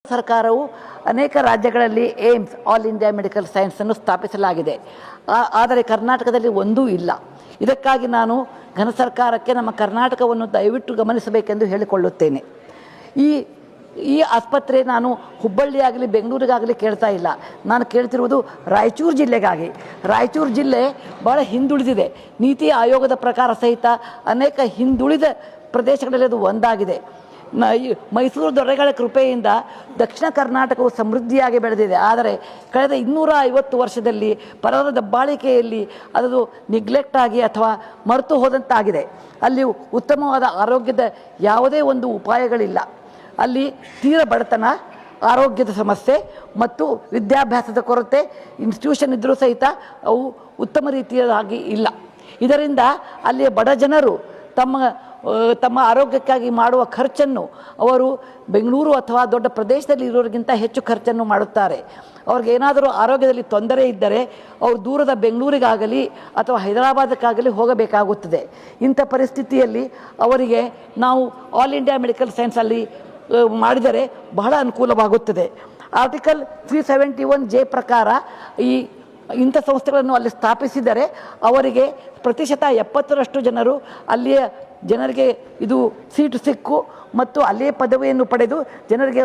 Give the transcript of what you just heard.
ಸರ್ಕಾರವು ಅನೇಕ ರಾಜ್ಯಗಳಲ್ಲಿ AIIMS all India medical science ಅನ್ನು ಸ್ಥಾಪಿಸಲಾಗಿದೆ. ಆದರೆ ಕರ್ನಾಟಕದಲ್ಲಿ ಒಂದೂ ಇಲ್ಲ. ಇದಕ್ಕಾಗಿ ನಾನು ಘನ ಸರ್ಕಾರಕ್ಕೆ ನಮ್ಮ ಕರ್ನಾಟಕವನ್ನು ದಯವಿಟ್ಟು ಗಮನಿಸಬೇಕೆಂದು ಹೇಳಿಕೊಳ್ಳುತ್ತೇನೆ. ಈ ಆಸ್ಪತ್ರೆ ನಾನು ಹುಬ್ಬಳ್ಳಿಯಾಗಲಿ ಬೆಂಗಳೂರಿಗಾಗಲಿ ಕೇಳ್ತಾ ಇಲ್ಲ. ನಾನು ಕೇಳ್ತಿರುವುದು ರಾಯಚೂರು ಜಿಲ್ಲೆಗಾಗಿ. ರಾಯಚೂರು ಜಿಲ್ಲೆ ಭಾಳ ಹಿಂದುಳಿದಿದೆ. ನೀತಿ ಆಯೋಗದ ಪ್ರಕಾರ ಸಹಿತ ಅನೇಕ ಹಿಂದುಳಿದ ಪ್ರದೇಶಗಳಲ್ಲಿ ಅದು ಒಂದಾಗಿದೆ. ಮೈಸೂರು ದೊರೆಗಳ ಕೃಪೆಯಿಂದ ದಕ್ಷಿಣ ಕರ್ನಾಟಕವು ಸಮೃದ್ಧಿಯಾಗಿ ಬೆಳೆದಿದೆ. ಆದರೆ ಕಳೆದ 250 ವರ್ಷದಲ್ಲಿ ಪರರ ದಬ್ಬಾಳಿಕೆಯಲ್ಲಿ ಅದು ನಿಗ್ಲೆಕ್ಟ್ ಆಗಿ ಅಥವಾ ಮರೆತು ಹೋದಂತಾಗಿದೆ. ಅಲ್ಲಿ ಉತ್ತಮವಾದ ಆರೋಗ್ಯದ ಯಾವುದೇ ಒಂದು ಉಪಾಯಗಳಿಲ್ಲ. ಅಲ್ಲಿ ತೀರ ಬಡತನ, ಆರೋಗ್ಯದ ಸಮಸ್ಯೆ ಮತ್ತು ವಿದ್ಯಾಭ್ಯಾಸದ ಕೊರತೆ ಇನ್ಸ್ಟಿಟ್ಯೂಷನ್ ಇದ್ದರೂ ಸಹಿತ ಅವು ಉತ್ತಮ ರೀತಿಯಾಗಿ ಇಲ್ಲ. ಇದರಿಂದ ಅಲ್ಲಿಯ ಬಡ ಜನರು ತಮ್ಮ ಆರೋಗ್ಯಕ್ಕಾಗಿ ಮಾಡುವ ಖರ್ಚನ್ನು ಅವರು ಬೆಂಗಳೂರು ಅಥವಾ ದೊಡ್ಡ ಪ್ರದೇಶದಲ್ಲಿ ಇರೋರಿಗಿಂತ ಹೆಚ್ಚು ಖರ್ಚನ್ನು ಮಾಡುತ್ತಾರೆ. ಅವ್ರಿಗೇನಾದರೂ ಆರೋಗ್ಯದಲ್ಲಿ ತೊಂದರೆ ಇದ್ದರೆ ಅವರು ದೂರದ ಬೆಂಗಳೂರಿಗಾಗಲಿ ಅಥವಾ ಹೈದರಾಬಾದಕ್ಕಾಗಲಿ ಹೋಗಬೇಕಾಗುತ್ತದೆ. ಇಂಥ ಪರಿಸ್ಥಿತಿಯಲ್ಲಿ ಅವರಿಗೆ ನಾವು ಆಲ್ ಇಂಡಿಯಾ ಮೆಡಿಕಲ್ ಸೈನ್ಸಲ್ಲಿ ಮಾಡಿದರೆ ಬಹಳ ಅನುಕೂಲವಾಗುತ್ತದೆ. ಆರ್ಟಿಕಲ್ 371J ಪ್ರಕಾರ ಇಂಥ ಸಂಸ್ಥೆಗಳನ್ನು ಅಲ್ಲಿ ಸ್ಥಾಪಿಸಿದರೆ ಅವರಿಗೆ ಪ್ರತಿಶತ 70ರಷ್ಟು ಜನರು ಅಲ್ಲಿಯ ಜನರಿಗೆ ಇದು ಸೀಟು ಸಿಕ್ಕು ಮತ್ತು ಅಲ್ಲಿಯೇ ಪದವಿಯನ್ನು ಪಡೆದು ಜನರಿಗೆ